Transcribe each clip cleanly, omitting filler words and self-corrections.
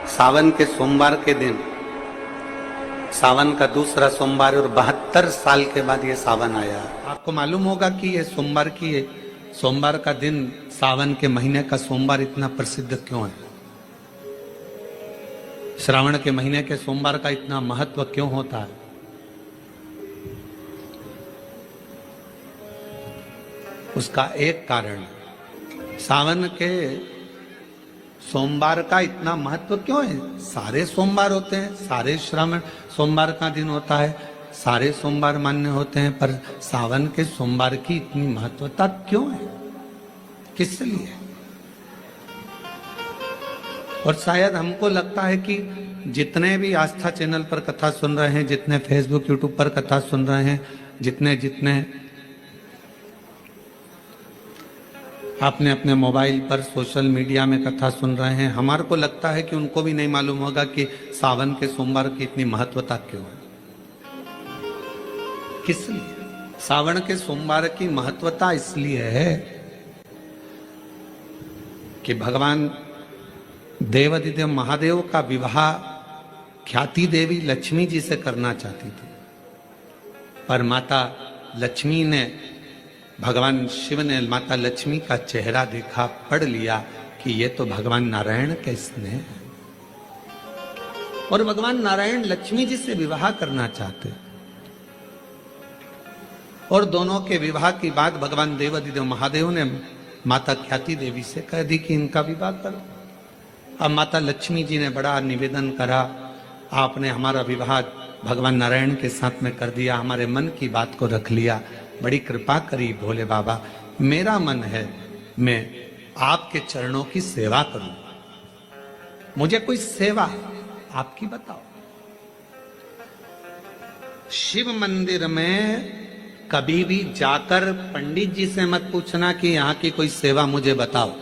सावन के सोमवार के दिन, सावन का दूसरा सोमवार और 72 साल के बाद ये सावन आया। आपको मालूम होगा कि ये सोमवार का दिन सावन के महीने का सोमवार इतना प्रसिद्ध क्यों है? श्रावण के महीने के सोमवार का इतना महत्व क्यों होता है? उसका एक कारण, सावन के सोमवार का इतना महत्व क्यों है? सारे सोमवार होते हैं, सारे श्रावण सोमवार का दिन होता है, सारे सोमवार मान्य होते हैं, पर सावन के सोमवार की इतनी महत्वता क्यों है? किस लिए? और शायद हमको लगता है कि जितने भी आस्था चैनल पर कथा सुन रहे हैं, जितने फेसबुक यूट्यूब पर कथा सुन रहे हैं, जितने आपने अपने मोबाइल पर सोशल मीडिया में कथा सुन रहे हैं, हमारे को लगता है कि उनको भी नहीं मालूम होगा कि सावन के सोमवार की इतनी महत्वता क्यों है। किस लिए? सावन के सोमवार की महत्वता इसलिए है कि भगवान देवाधिदेव महादेव का विवाह ख्याति देवी लक्ष्मी जी से करना चाहती थी, पर माता लक्ष्मी ने, भगवान शिव ने माता लक्ष्मी का चेहरा देखा, पढ़ लिया कि ये तो भगवान नारायण के स्नेह है, और भगवान नारायण लक्ष्मी जी से विवाह करना चाहते। और दोनों के विवाह की बात भगवान देवाधिदेव महादेव ने माता ख्याति देवी से कह दी कि इनका विवाह करो। अब माता लक्ष्मी जी ने बड़ा निवेदन करा, आपने हमारा विवाह भगवान नारायण के साथ में कर दिया, हमारे मन की बात को रख लिया, बड़ी कृपा करी भोले बाबा, मेरा मन है मैं आपके चरणों की सेवा करूं, मुझे कोई सेवा आपकी बताओ। शिव मंदिर में कभी भी जाकर पंडित जी से मत पूछना कि यहां की कोई सेवा मुझे बताओ।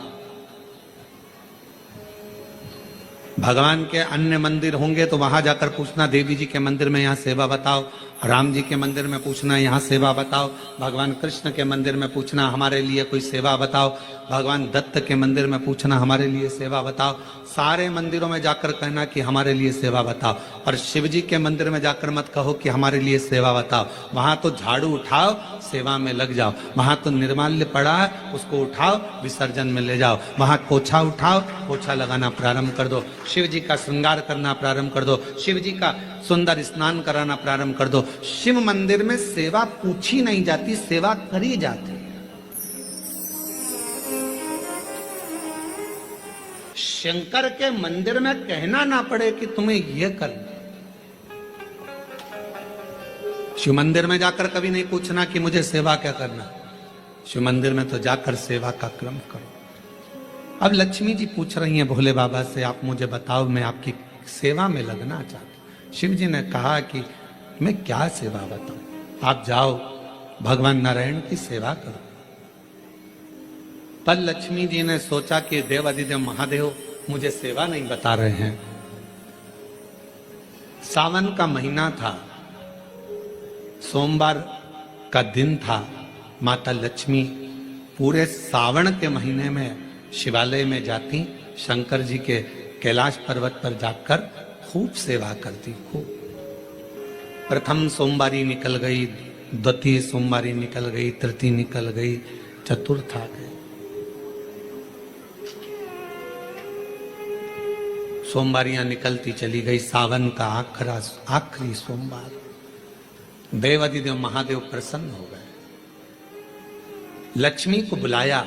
भगवान के अन्य मंदिर होंगे तो वहां जाकर पूछना, देवी जी के मंदिर में यहाँ सेवा बताओ, राम जी के मंदिर में पूछना यहाँ सेवा बताओ, भगवान कृष्ण के मंदिर में पूछना हमारे लिए कोई सेवा बताओ, भगवान दत्त के मंदिर में पूछना हमारे लिए सेवा बताओ। सारे मंदिरों में जाकर कहना कि हमारे लिए सेवा बताओ, और शिव जी के मंदिर में जाकर मत कहो कि हमारे लिए सेवा बताओ। वहां तो झाड़ू उठाओ, सेवा में लग जाओ। वहां तो निर्माल्य पड़ा है, उसको उठाओ, विसर्जन में ले जाओ। वहां पोछा उठाओ, पोछा लगाना प्रारंभ कर दो, शिव जी का श्रृंगार करना प्रारंभ कर दो, शिव जी का सुंदर स्नान कराना प्रारंभ कर दो। शिव मंदिर में सेवा पूछी नहीं जाती, सेवा करी जाती। शंकर के मंदिर में कहना ना पड़े कि तुम्हें यह करना। शिव मंदिर में जाकर कभी नहीं पूछना कि मुझे सेवा क्या करना, शिव मंदिर में तो जाकर सेवा का क्रम करो। अब लक्ष्मी जी पूछ रही हैं भोले बाबा से, आप मुझे बताओ, मैं आपकी सेवा में लगना चाहती। शिव जी ने कहा कि मैं क्या सेवा बताऊं, आप जाओ भगवान नारायण की सेवा करो। पर लक्ष्मी जी ने सोचा कि देवाधिदेव महादेव मुझे सेवा नहीं बता रहे हैं। सावन का महीना था, सोमवार का दिन था। माता लक्ष्मी पूरे सावन के महीने में शिवालय में जाती, शंकर जी के कैलाश पर्वत पर जाकर खूब सेवा करती। खूब प्रथम सोमवारी निकल गई, द्वितीय सोमवारी निकल गई, तृतीय निकल गई, चतुर्थ आ गई। सोमवारियां निकलती चली गई। सावन का आखिरी सोमवार, देवाधिदेव महादेव प्रसन्न हो गए, लक्ष्मी को बुलाया।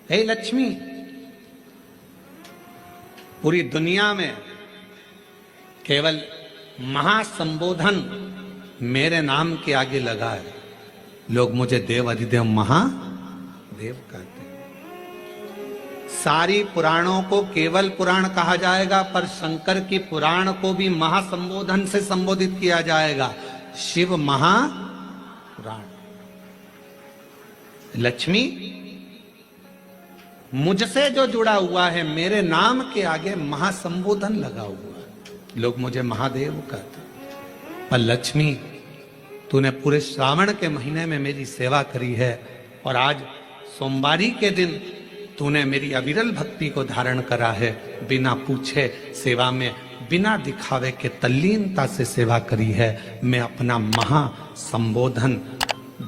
हे लक्ष्मी, पूरी दुनिया में केवल महासंबोधन मेरे नाम के आगे लगा है, लोग मुझे देवाधिदेव महादेव कहते हैं। सारी पुराणों को केवल पुराण कहा जाएगा, पर शंकर की पुराण को भी महासंबोधन से संबोधित किया जाएगा, शिव महापुराण। लक्ष्मी, मुझसे जो जुड़ा हुआ है, मेरे नाम के आगे महासंबोधन लगा हुआ है, लोग मुझे महादेव कहते हैं। पर लक्ष्मी, तूने पूरे श्रावण के महीने में मेरी सेवा करी है, और आज सोमवारी के दिन तूने मेरी अविरल भक्ति को धारण करा है, बिना पूछे सेवा में, बिना दिखावे के तल्लीनता से सेवा करी है। मैं अपना महा संबोधन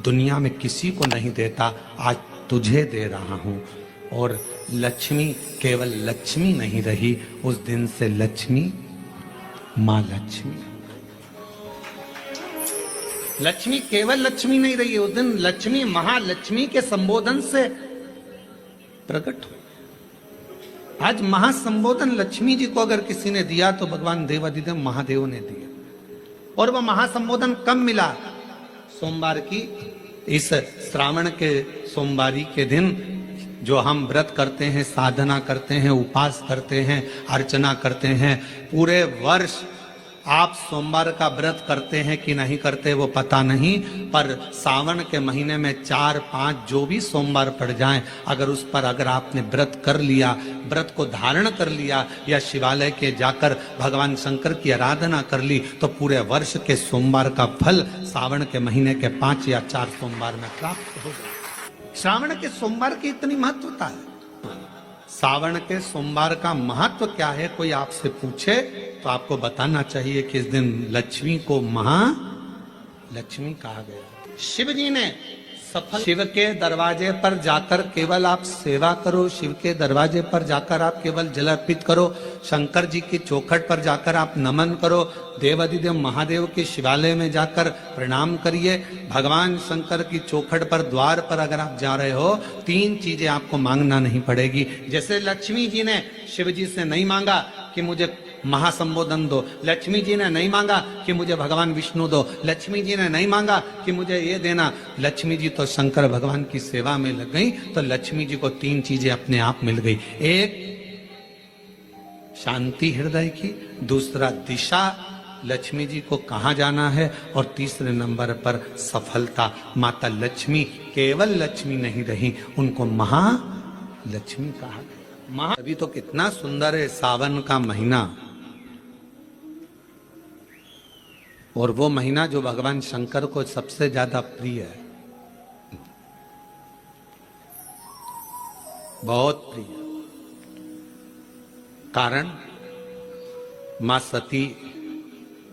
दुनिया में किसी को नहीं देता, आज तुझे दे रहा हूं। और लक्ष्मी केवल लक्ष्मी नहीं रही, उस दिन से लक्ष्मी मां लक्ष्मी। लक्ष्मी केवल लक्ष्मी नहीं रही, उस दिन लक्ष्मी महालक्ष्मी के संबोधन से प्रकट हुई। आज महासंबोधन लक्ष्मी जी को अगर किसी ने दिया तो भगवान देवाधिदेव महादेव ने दिया। और वह महासंबोधन कब मिला? सोमवार की इस श्रावण के सोमवारी के दिन जो हम व्रत करते हैं, साधना करते हैं, उपास करते हैं, अर्चना करते हैं। पूरे वर्ष आप सोमवार का व्रत करते हैं कि नहीं करते वो पता नहीं, पर सावन के महीने में 4-5 जो भी सोमवार पड़ जाएं, अगर उस पर अगर आपने व्रत कर लिया, व्रत को धारण कर लिया या शिवालय के जाकर भगवान शंकर की आराधना कर ली, तो पूरे वर्ष के सोमवार का फल सावन के महीने के 5 या 4 सोमवार में प्राप्त होगा। श्रावण के सोमवार की इतनी महत्वता है। सावन के सोमवार का महत्व क्या है, कोई आपसे पूछे तो आपको बताना चाहिए कि इस दिन लक्ष्मी को महालक्ष्मी कहा गया। शिव जी ने सफल, शिव के दरवाजे पर जाकर केवल आप सेवा करो, शिव के दरवाजे पर जाकर आप केवल जल अर्पित करो, शंकर जी की चौखट पर जाकर आप नमन करो, देवाधिदेव महादेव के शिवालय में जाकर प्रणाम करिए। भगवान शंकर की चौखट पर, द्वार पर अगर आप जा रहे हो, 3 चीजें आपको मांगना नहीं पड़ेगी। जैसे लक्ष्मी जी ने शिव जी से नहीं मांगा कि मुझे महासंबोधन दो, लक्ष्मी जी ने नहीं मांगा कि मुझे भगवान विष्णु दो, लक्ष्मी जी ने नहीं मांगा कि मुझे ये देना। लक्ष्मी जी तो शंकर भगवान की सेवा में लग गई, तो लक्ष्मी जी को 3 चीजें अपने आप मिल गई। एक शांति हृदय की, दूसरा दिशा लक्ष्मी जी को कहाँ जाना है, और तीसरे नंबर पर सफलता। माता लक्ष्मी केवल लक्ष्मी नहीं रही, उनको महालक्ष्मी कहा गया। अभी तो कितना सुंदर है सावन का महीना, और वो महीना जो भगवान शंकर को सबसे ज्यादा प्रिय है, बहुत प्रिय। कारण मां सती,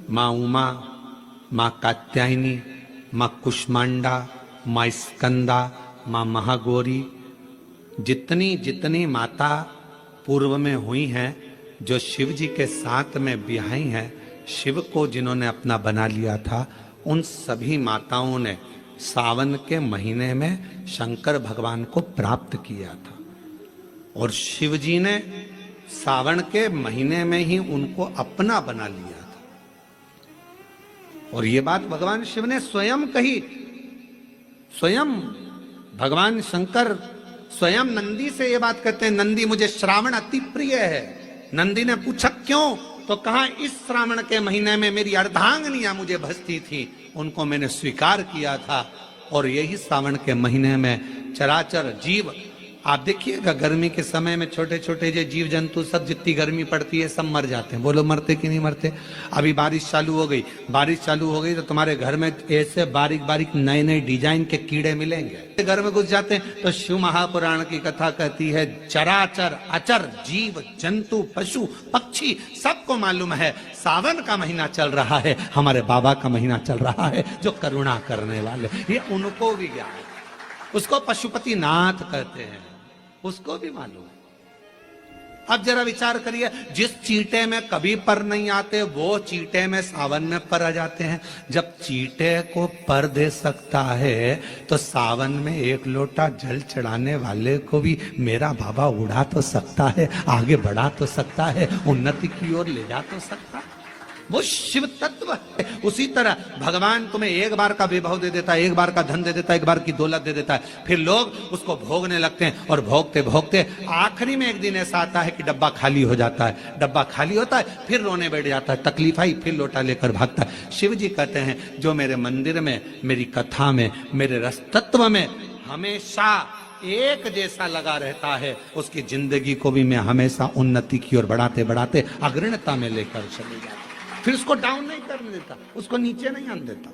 मां उमा, मां कात्यायनी, मां कुष्मांडा, मां स्कंदा, मां महागौरी, जितनी जितनी माता पूर्व में हुई हैं, जो शिव जी के साथ में ब्याही हैं, शिव को जिन्होंने अपना बना लिया था, उन सभी माताओं ने सावन के महीने में शंकर भगवान को प्राप्त किया था। और शिव जी ने सावन के महीने में ही उनको अपना बना लिया था। और ये बात भगवान शिव ने स्वयं कही। स्वयं भगवान शंकर स्वयं नंदी से ये बात कहते हैं, नंदी मुझे श्रावण अति प्रिय है। नंदी ने पूछा क्यों, तो कहा इस श्रावण के महीने में मेरी अर्धांगिनियां मुझे भजती थी, उनको मैंने स्वीकार किया था। और यही श्रावण के महीने में चराचर जीव, आप देखिएगा गर्मी के समय में छोटे छोटे जो जीव जंतु सब, जितनी गर्मी पड़ती है सब मर जाते हैं। बोलो मरते कि नहीं मरते? अभी बारिश चालू हो गई, बारिश चालू हो गई तो तुम्हारे घर में ऐसे बारीक बारीक नए नए डिजाइन के कीड़े मिलेंगे। घर में घुस जाते हैं तो शिव महापुराण की कथा कहती है, चराचर अचर जीव जंतु पशु पक्षी सबको मालूम है सावन का महीना चल रहा है, हमारे बाबा का महीना चल रहा है जो करुणा करने वाले, ये उनको भी ज्ञान है। उसको पशुपति नाथ कहते हैं, उसको भी मालूम है। अब जरा विचार करिए, जिस चींटे में कभी पर नहीं आते वो चींटे में सावन में पर आ जाते हैं। जब चींटे को पर दे सकता है तो सावन में 1 लोटा जल चढ़ाने वाले को भी मेरा बाबा उड़ा तो सकता है, आगे बढ़ा तो सकता है, उन्नति की ओर ले जा तो सकता है। वो शिव तत्व है। उसी तरह भगवान तुम्हें 1 बार का विभव दे देता है, 1 बार का धन दे देता है, 1 बार की दौलत दे देता है, फिर लोग उसको भोगने लगते हैं और भोगते भोगते आखिरी में एक दिन ऐसा आता है कि डब्बा खाली हो जाता है। डब्बा खाली होता है, फिर रोने बैठ जाता है, तकलीफ आई, फिर लोटा लेकर भागता है। शिव जी कहते हैं, जो मेरे मंदिर में, मेरी कथा में, मेरे रस तत्व में हमेशा एक जैसा लगा रहता है, उसकी जिंदगी को भी मैं हमेशा उन्नति की ओर बढ़ाते बढ़ाते अग्रणता में लेकर चले जाता। फिर उसको डाउन नहीं करने देता, उसको नीचे नहीं आने देता।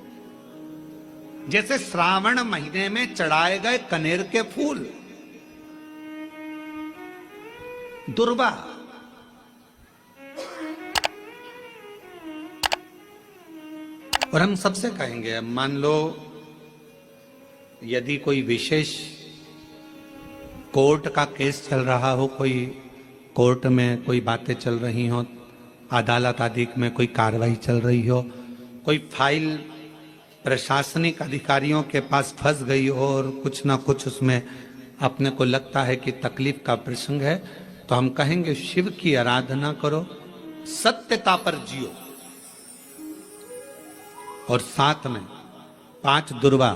जैसे श्रावण महीने में चढ़ाए गए कनेर के फूल, दुर्वा। और हम सबसे कहेंगे, मान लो यदि कोई विशेष कोर्ट का केस चल रहा हो, कोई कोर्ट में कोई बातें चल रही हो, अदालत आदि में कोई कार्रवाई चल रही हो, कोई फाइल प्रशासनिक अधिकारियों के पास फंस गई हो और कुछ ना कुछ उसमें अपने को लगता है कि तकलीफ का प्रसंग है, तो हम कहेंगे शिव की आराधना करो, सत्यता पर जियो, और साथ में 5 दुर्वा,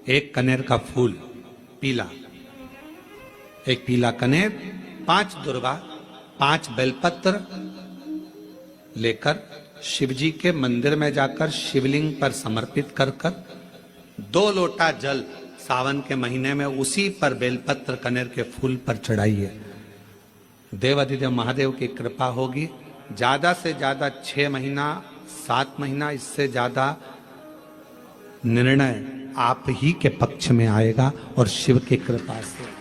1 कनेर का फूल पीला, 1 पीला कनेर, 5 दुर्वा, 5 बेलपत्र लेकर शिव जी के मंदिर में जाकर शिवलिंग पर समर्पित कर 2 लोटा जल सावन के महीने में उसी पर बेलपत्र कनेर के फूल पर चढ़ाइए। देवाधिदेव महादेव की कृपा होगी। ज्यादा से ज्यादा 6 महीना 7 महीना, इससे ज्यादा निर्णय आप ही के पक्ष में आएगा और शिव की कृपा से।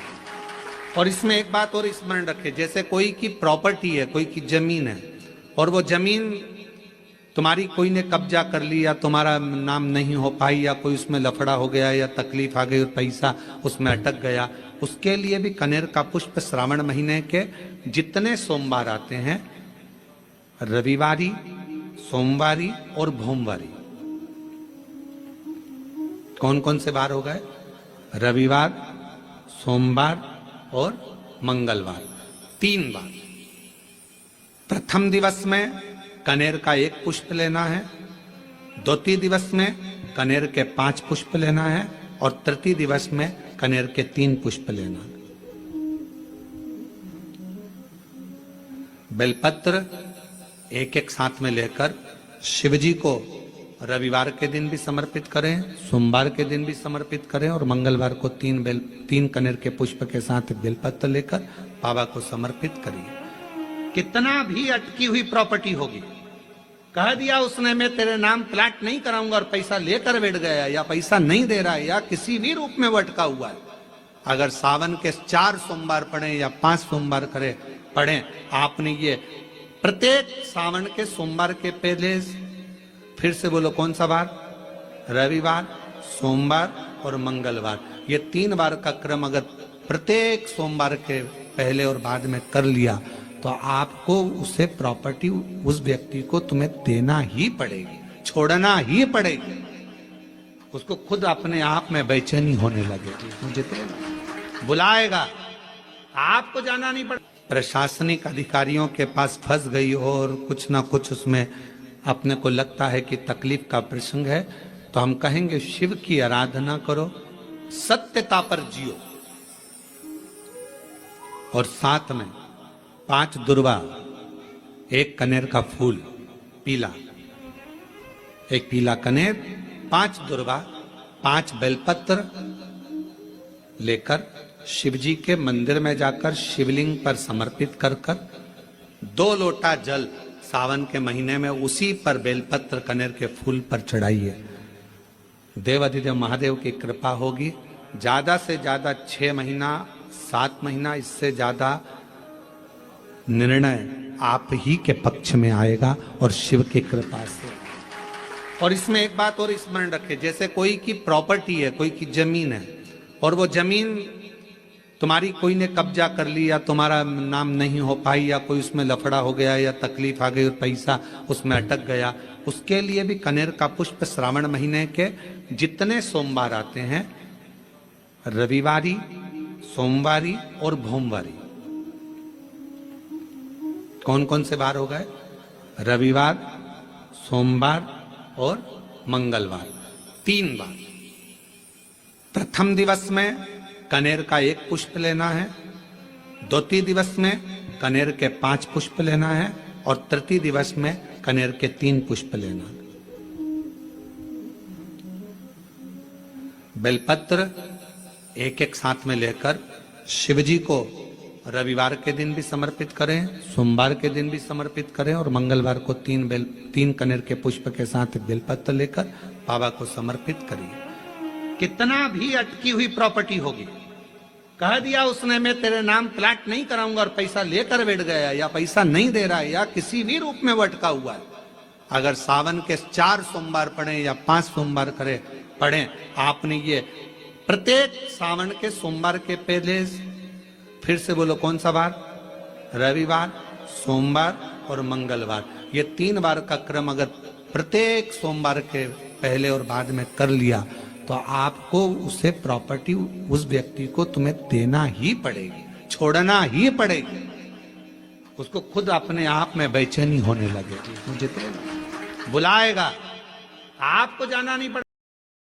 और इसमें एक बात और स्मरण रखें, जैसे कोई की प्रॉपर्टी है, कोई की जमीन है, और वो जमीन तुम्हारी कोई ने कब्जा कर लिया, तुम्हारा नाम नहीं हो पाई, या कोई उसमें लफड़ा हो गया, या तकलीफ आ गई और पैसा उसमें अटक गया, उसके लिए भी कनेर का पुष्प श्रावण महीने के जितने सोमवार आते हैं, रविवारी, सोमवारी और भोमवारी, कौन कौन से बार हो गए? रविवार, सोमवार और मंगलवार, 3 बार। प्रथम दिवस में कनेर का 1 पुष्प लेना है, द्वितीय दिवस में कनेर के 5 पुष्प लेना है, और तृतीय दिवस में कनेर के 3 पुष्प लेना है। बेलपत्र 1-1 साथ में लेकर शिव जी को रविवार के दिन भी समर्पित करें, सोमवार के दिन भी समर्पित करें, और मंगलवार को 3 कनेर के पुष्प के साथ बेलपत्र लेकर बाबा को समर्पित करिए। कितना भी अटकी हुई प्रॉपर्टी होगी, कह दिया उसने मैं तेरे नाम प्लाट नहीं कराऊंगा और पैसा लेकर बैठ गया, या पैसा नहीं दे रहा है, या किसी भी रूप में वो अटका हुआ है, अगर सावन के 4 सोमवार पढ़े या 5 सोमवार पढ़े, आपने ये प्रत्येक सावन के सोमवार के पहले, फिर से बोलो कौन सा बार? रविवार, सोमवार और मंगलवार, ये 3 बार का क्रम अगर प्रत्येक सोमवार के पहले और बाद में कर लिया, तो आपको उसे प्रॉपर्टी उस व्यक्ति को तुम्हें देना ही पड़ेगी, छोड़ना ही पड़ेगी। उसको खुद अपने आप में बेचैनी होने लगेगी, मुझे तो बुलाएगा, आपको जाना नहीं पड़ेगा। प्रशासनिक अधिकारियों के पास फंस गई हो और कुछ ना कुछ उसमें अपने को लगता है कि तकलीफ का प्रसंग है, तो हम कहेंगे शिव की आराधना करो, सत्यता पर जियो, और साथ में 5 दुर्वा, 1 कनेर का फूल पीला, 1 पीला कनेर, 5 दुर्वा, 5 बेलपत्र लेकर शिव जी के मंदिर में जाकर शिवलिंग पर समर्पित कर 2 लोटा जल सावन के महीने में उसी पर बेलपत्र कनेर के फूल पर चढ़ाइए। देवाधिदेव महादेव की कृपा होगी। ज्यादा से ज्यादा 6 महीना 7 महीना, इससे ज्यादा निर्णय आप ही के पक्ष में आएगा और शिव की कृपा से। और इसमें एक बात और स्मरण रखें, जैसे कोई की प्रॉपर्टी है, कोई की जमीन है, और वो जमीन तुम्हारी कोई ने कब्जा कर ली, या तुम्हारा नाम नहीं हो पाई, या कोई उसमें लफड़ा हो गया, या तकलीफ आ गई और पैसा उसमें अटक गया, उसके लिए भी कनेर का पुष्प श्रावण महीने के जितने सोमवार आते हैं, रविवारी, सोमवारी और भोमवारी, कौन कौन से बार हो गए? रविवार, सोमवार और मंगलवार, 3 बार। प्रथम दिवस में कनेर का 1 पुष्प लेना है, द्वितीय दिवस में कनेर के 5 पुष्प लेना है, और तृतीय दिवस में कनेर के 3 पुष्प लेना है। बेलपत्र 1-1 साथ में लेकर शिव जी को रविवार के दिन भी समर्पित करें, सोमवार के दिन भी समर्पित करें, और मंगलवार को 3 कनेर के पुष्प के साथ बेलपत्र लेकर बाबा को समर्पित करिए। कितना भी अटकी हुई प्रॉपर्टी होगी, कह दिया उसने मैं तेरे नाम प्लाट नहीं कराऊंगा और पैसा लेकर बैठ गया या पैसा नहीं दे रहा है या किसी भी रूप में वो अटका हुआ है, अगर सावन के 4 सोमवार पढ़े या 5 सोमवार करे पढ़े, आपने ये प्रत्येक सावन के सोमवार के पहले, फिर से बोलो कौन सा बार, रविवार, सोमवार और मंगलवार, ये 3 बार का क्रम अगर प्रत्येक सोमवार के पहले और बाद में कर लिया तो आपको उसे प्रॉपर्टी उस व्यक्ति को तुम्हें देना ही पड़ेगी, छोड़ना ही पड़ेगी। उसको खुद अपने आप में बेचैनी होने लगेगी, मुझे तो बुलाएगा, आपको जाना नहीं पड़ेगा।